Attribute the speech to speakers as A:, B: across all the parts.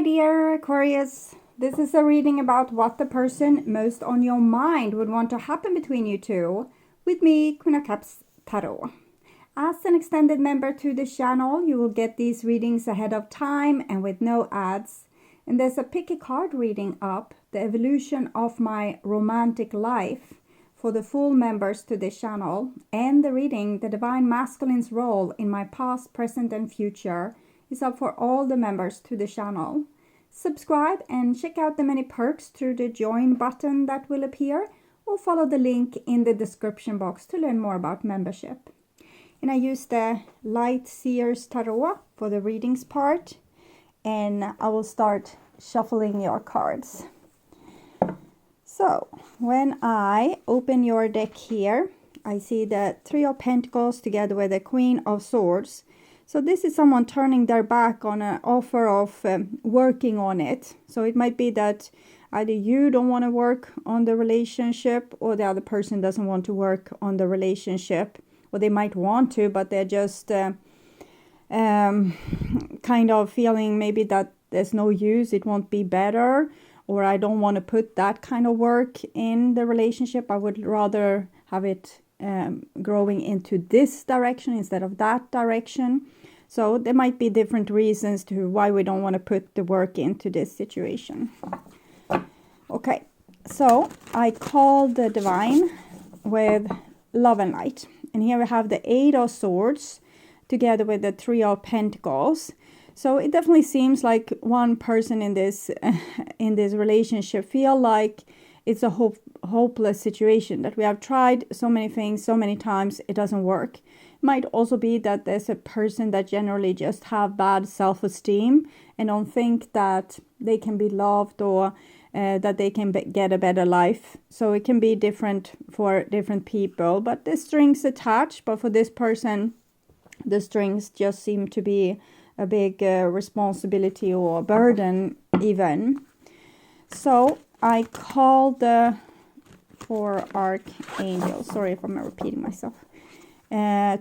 A: dear Aquarius. This is a reading about what the person most on your mind would want to happen between you two, with me, Queen of Cups Tarot. As an extended member to the channel, you will get these readings ahead of time and with no ads. And there's a pick a card reading up, the evolution of my romantic life, for the full members to this channel, and the reading, the Divine Masculine's role in my past, present and future, is up for all the members to the channel. Subscribe and check out the many perks through the join button that will appear, or follow the link in the description box to learn more about membership. And I use the light SEER'S tarot for the readings part, and I will start shuffling your cards. So when I open your deck here, I see the Three of Pentacles together with the Queen of Swords. So this is someone turning their back on an offer of working on it. So it might be that either you don't want to work on the relationship, or the other person doesn't want to work on the relationship. Or they might want to, but they're just kind of feeling maybe that there's no use, it won't be better. Or I don't want to put that kind of work in the relationship. I would rather have it growing into this direction instead of that direction. So there might be different reasons to why we don't want to put the work into this situation. Okay, so I call the Divine with Love and Light. And here we have the Eight of Swords together with the Three of Pentacles. So it definitely seems like one person in this relationship feel like it's a hopeless situation, that we have tried so many things so many times, it doesn't work. It might also be that there's a person that generally just have bad self-esteem and don't think that they can be loved, or that they can get a better life. So it can be different for different people, but the strings attached. But for this person, the strings just seem to be a big responsibility or burden even. So I call the four archangels. Sorry if I'm repeating myself.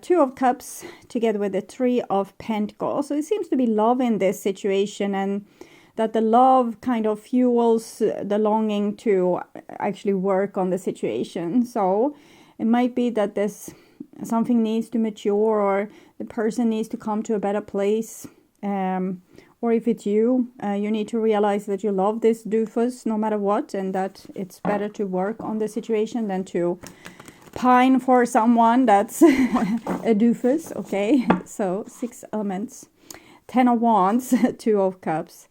A: Two of Cups together with the Three of Pentacles. So it seems to be love in this situation, and that the love kind of fuels the longing to actually work on the situation. So it might be that there's something needs to mature, or the person needs to come to a better place. Or if it's you, you need to realize that you love this doofus no matter what, and that it's better to work on the situation than to pine for someone that's a doofus. Okay, so 6 elements, 10 of Wands, 2 of Cups.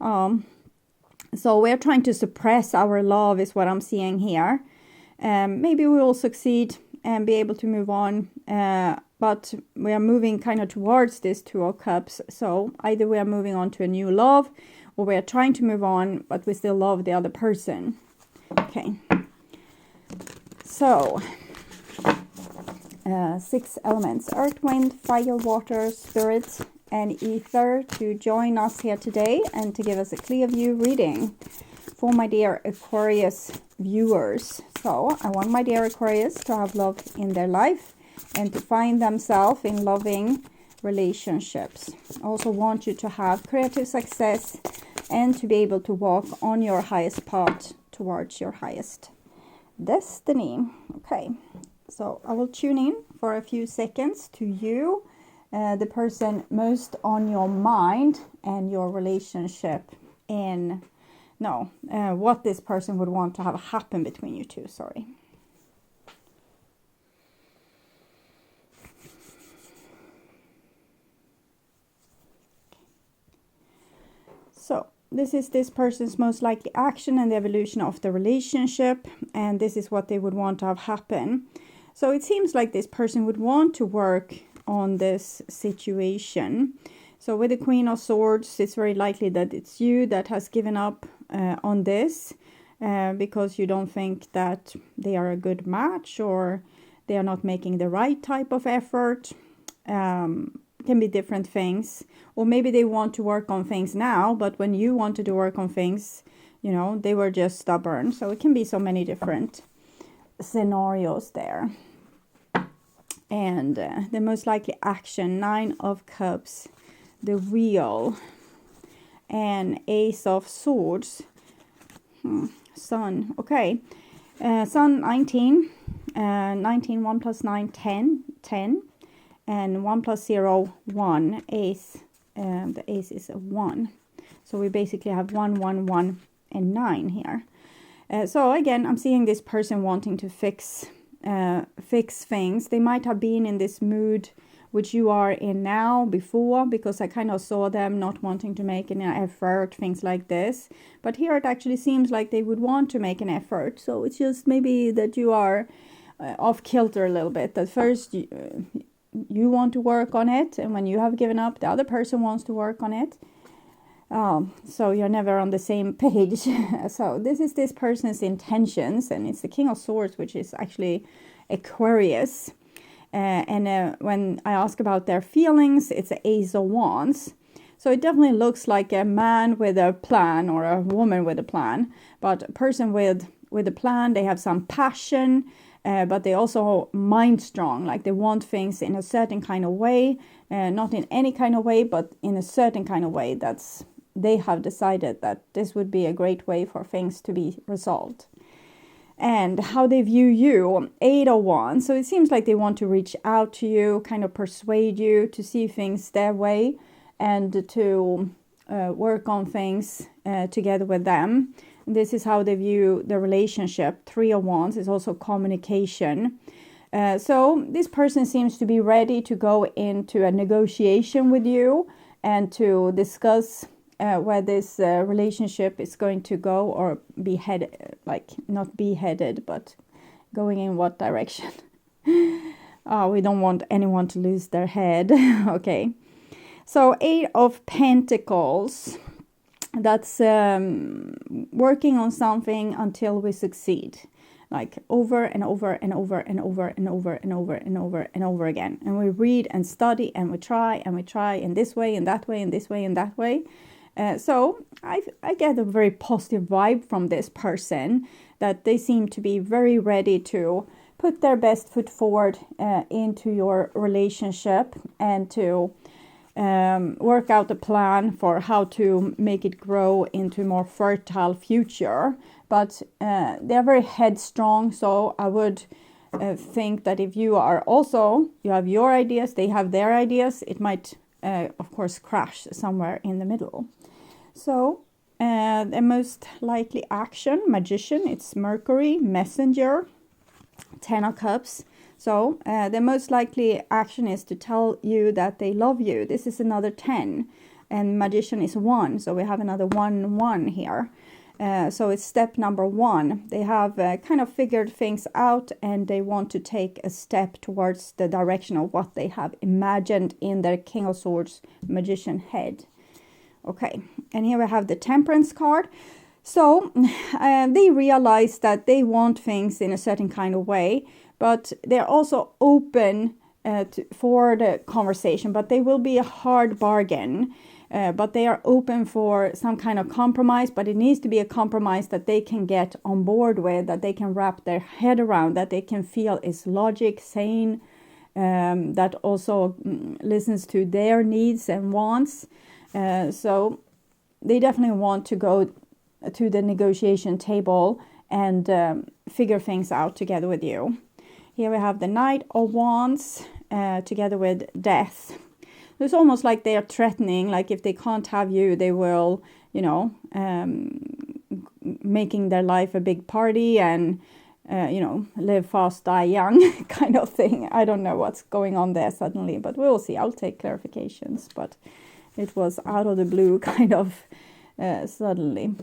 A: So we're trying to suppress our love is what I'm seeing here. Maybe we will succeed and be able to move on, but we are moving kind of towards this Two of Cups. So either we are moving on to a new love, or we are trying to move on, but we still love the other person. Okay, so 6 elements: earth, wind, fire, water, spirit and ether, to join us here today and to give us a clear view reading for my dear Aquarius viewers. So I want my dear Aquarius to have love in their life and to find themselves in loving relationships. I also want you to have creative success and to be able to walk on your highest path towards your highest destiny. Okay, so I will tune in for a few seconds to you, the person most on your mind, and your relationship in what this person would want to have happen between you two. Sorry. So this is this person's most likely action and the evolution of the relationship, and this is what they would want to have happen. So it seems like this person would want to work on this situation. So with the Queen of Swords, it's very likely that it's you that has given up on this because you don't think that they are a good match, or they are not making the right type of effort. Can be different things. Or maybe they want to work on things now, but when you wanted to work on things, you know, they were just stubborn. So it can be so many different scenarios there. And the most likely action, 9 of Cups, the Wheel. and Ace of Swords. Sun, okay. Sun 19, 19, 1 plus 9, 10, 10, and 1 plus 0, 1, Ace, the Ace is a 1. So we basically have 1, 1, 1, and 9 here. So again, I'm seeing this person wanting to fix things. They might have been in this mood which you are in now before, because I kind of saw them not wanting to make an effort, things like this. But here it actually seems like they would want to make an effort. So it's just maybe that you are off kilter a little bit. That first you want to work on it, and when you have given up, the other person wants to work on it. So you're never on the same page. So this is this person's intentions, and it's the King of Swords, which is actually Aquarius. And when I ask about their feelings, it's the Ace of Wands. So it definitely looks like a man with a plan, or a woman with a plan. But a person with a plan, they have some passion, but they also mind strong. Like they want things in a certain kind of way, not in any kind of way, but in a certain kind of way. They have decided that this would be a great way for things to be resolved. And how they view you, 8 of Wands. So it seems like they want to reach out to you, kind of persuade you to see things their way, and to work on things together with them. And this is how they view the relationship. 3 of Wands is also communication. So this person seems to be ready to go into a negotiation with you and to discuss where this relationship is going to go, or be headed, like not be headed, but going in what direction. We don't want anyone to lose their head. Okay. So 8 of Pentacles, that's working on something until we succeed. Like over and over and over and over and over and over and over and over again. And we read and study and we try in this way and that way and this way and that way. So I get a very positive vibe from this person, that they seem to be very ready to put their best foot forward into your relationship, and to work out a plan for how to make it grow into a more fertile future. But they're very headstrong, so I would think that if you are also, you have your ideas, they have their ideas, it might of course crash somewhere in the middle. So the most likely action, Magician, it's Mercury, Messenger, 10 of Cups. So the most likely action is to tell you that they love you. This is another 10, and Magician is 1, so we have another 1, 1 here. So it's step number 1. They have kind of figured things out, and they want to take a step towards the direction of what they have imagined in their King of Swords Magician head. Okay, and here we have the Temperance card. So they realize that they want things in a certain kind of way, but they're also open for the conversation, but they will be a hard bargain. But they are open for some kind of compromise, but it needs to be a compromise that they can get on board with, that they can wrap their head around, that they can feel is logic, sane, that also listens to their needs and wants. So they definitely want to go to the negotiation table and figure things out together with you. Here we have the Knight of Wands together with Death. It's almost like they are threatening, like if they can't have you, they will, making their life a big party and, live fast, die young kind of thing. I don't know what's going on there suddenly, but we'll see. I'll take clarifications, but it was out of the blue kind of suddenly.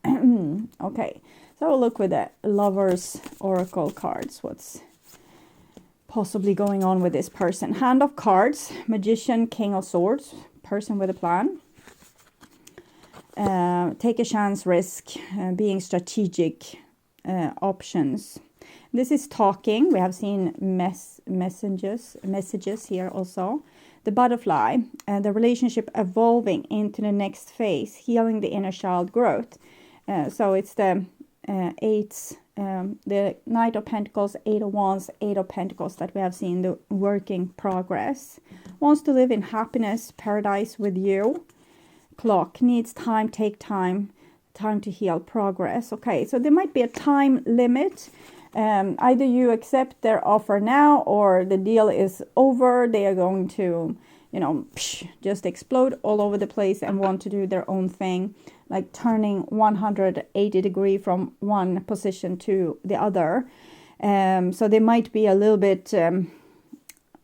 A: Okay, so we'll look with the Lovers Oracle cards. What's possibly going on with this person? Hand of Cards, Magician, King of Swords, person with a plan. Take a chance, risk, being strategic, options. This is talking. We have seen messages here also. The Butterfly, the relationship evolving into the next phase, healing the inner child growth. So it's the eights, the Knight of Pentacles, 8 of Wands, 8 of Pentacles that we have seen the working progress. Wants to live in happiness, paradise with you. clock, needs time, take time to heal, progress. Okay, so there might be a time limit. Either you accept their offer now, or the deal is over. They are going to, you know, just explode all over the place and want to do their own thing, like turning 180 degrees from one position to the other. So they might be a little bit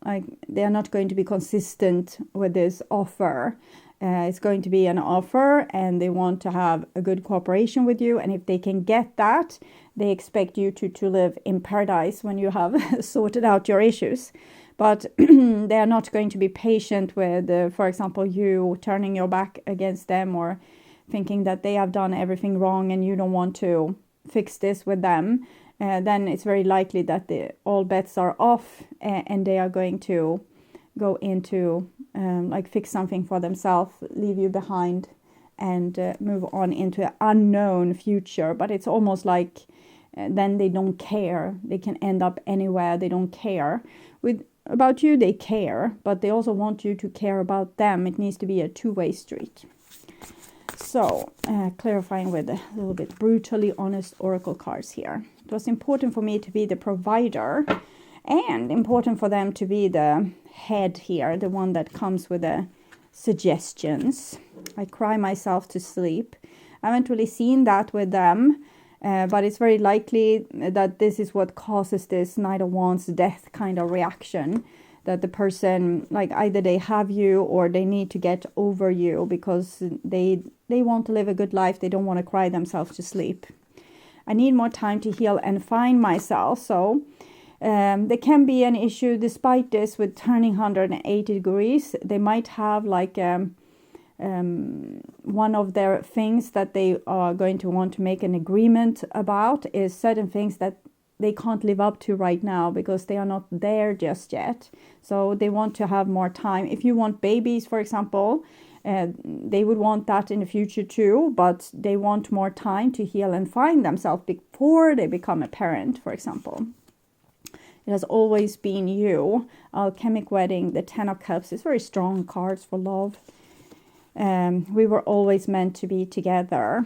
A: like they are not going to be consistent with this offer. It's going to be an offer and they want to have a good cooperation with you. And if they can get that, they expect you to live in paradise when you have sorted out your issues. But they are not going to be patient with, for example, you turning your back against them or thinking that they have done everything wrong and you don't want to fix this with them. Then it's very likely that all bets are off and they are going to go into like fix something for themselves, leave you behind and move on into an unknown future. But it's almost like then they don't care. They can end up anywhere. They don't care. About you, they care, but they also want you to care about them. It needs to be a two-way street. So, clarifying with a little bit brutally honest oracle cards here. It was important for me to be the provider and important for them to be the head here, the one that comes with the suggestions. I cry myself to sleep. I haven't really seen that with them, but it's very likely that this is what causes this Knight of Wands death kind of reaction. That the person, like either they have you or they need to get over you because they want to live a good life. They don't want to cry themselves to sleep. I need more time to heal and find myself. So there can be an issue despite this with turning 180 degrees. They might have like one of their things that they are going to want to make an agreement about is certain things that they can't live up to right now because they are not there just yet. So they want to have more time. If you want babies, for example, they would want that in the future too, but they want more time to heal and find themselves before they become a parent, for example. It has always been you. Alchemic Wedding, the Ten of Cups is very strong cards for love. We were always meant to be together.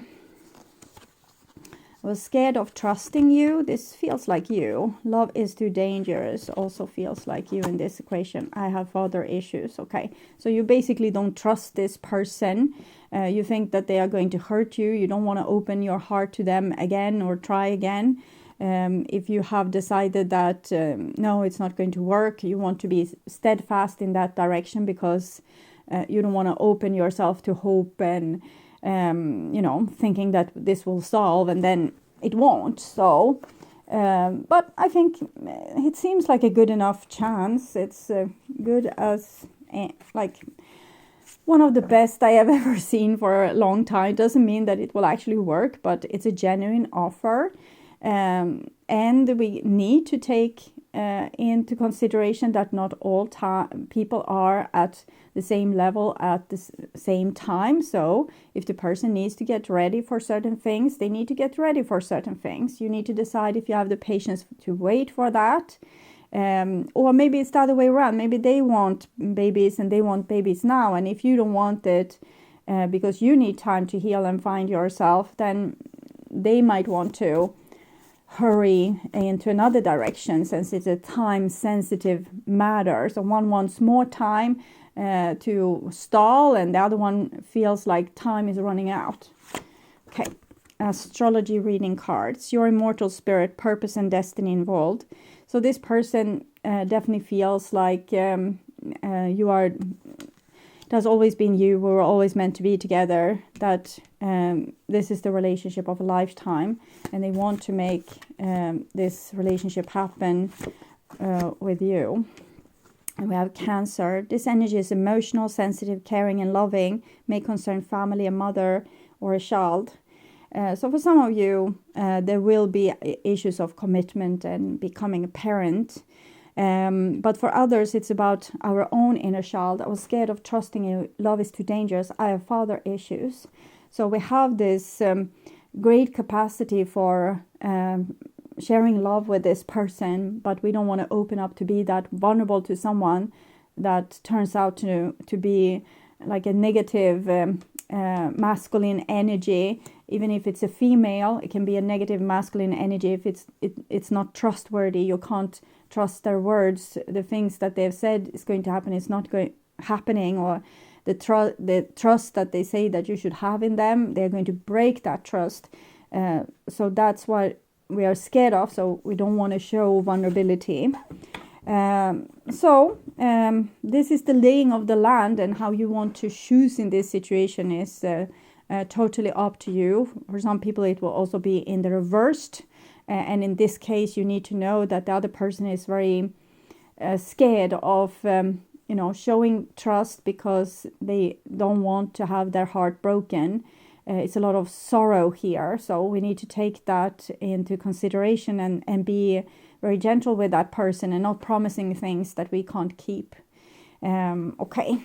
A: I was scared of trusting you. This feels like you. Love is too dangerous. Also feels like you in this equation. I have father issues. Okay. So you basically don't trust this person. You think that they are going to hurt you. You don't want to open your heart to them again or try again. If you have decided that, no, it's not going to work. You want to be steadfast in that direction because you don't want to open yourself to hope and you know, thinking that this will solve and then it won't. So, but I think it seems like a good enough chance. It's good as like one of the best I have ever seen for a long time. Doesn't mean that it will actually work, but it's a genuine offer. And we need to take into consideration that not all people are at the same level at the same time. So if the person needs to get ready for certain things, they need to get ready for certain things. You need to decide if you have the patience to wait for that. Or maybe it's the other way around. Maybe they want babies and they want babies now. And if you don't want it because you need time to heal and find yourself, then they might want to hurry into another direction since it's a time-sensitive matter. So one wants more time to stall and the other one feels like time is running out. Okay, astrology reading cards. Your immortal spirit, purpose and destiny involved. So this person definitely feels like you are... It has always been you. We were always meant to be together. That this is the relationship of a lifetime. And they want to make this relationship happen with you. And we have Cancer. This energy is emotional, sensitive, caring and loving. May concern family, a mother or a child. So for some of you, there will be issues of commitment and becoming a parent. But for others, it's about our own inner child. I was scared of trusting you. Love is too dangerous. I have father issues. So we have this great capacity for sharing love with this person, but we don't want to open up to be that vulnerable to someone that turns out to be like a negative masculine energy. Even if it's a female, it can be a negative masculine energy. If it's not trustworthy, you can't trust their words. The things that they've said is going to happen is not happening, or the trust that they say that you should have in them, they're going to break that trust. So that's what we are scared of. So we don't want to show vulnerability. This is the laying of the land, and how you want to choose in this situation is totally up to you. For some people it will also be in the reversed, and in this case you need to know that the other person is very scared of showing trust, because they don't want to have their heart broken. It's a lot of sorrow here, so we need to take that into consideration and be very gentle with that person, and not promising things that we can't keep. Okay,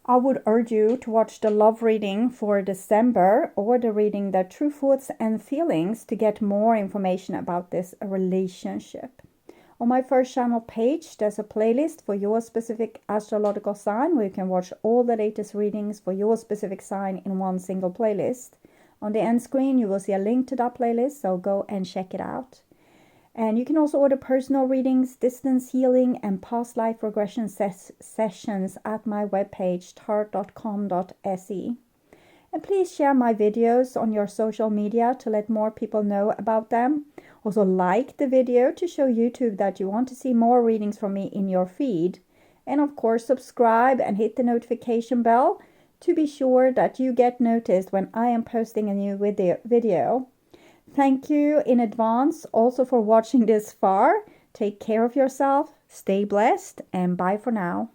A: I would urge you to watch the love reading for December, or the reading The True Thoughts and Feelings, to get more information about this relationship. On my first channel page, there's a playlist for your specific astrological sign, where you can watch all the latest readings for your specific sign in one single playlist. On the end screen, you will see a link to that playlist, so go and check it out. And you can also order personal readings, distance healing, and past life regression sessions at my webpage, tart.com.se. And please share my videos on your social media to let more people know about them. Also like the video to show YouTube that you want to see more readings from me in your feed. And of course, subscribe and hit the notification bell to be sure that you get noticed when I am posting a new video. Thank you in advance also for watching this far. Take care of yourself, stay blessed, and bye for now.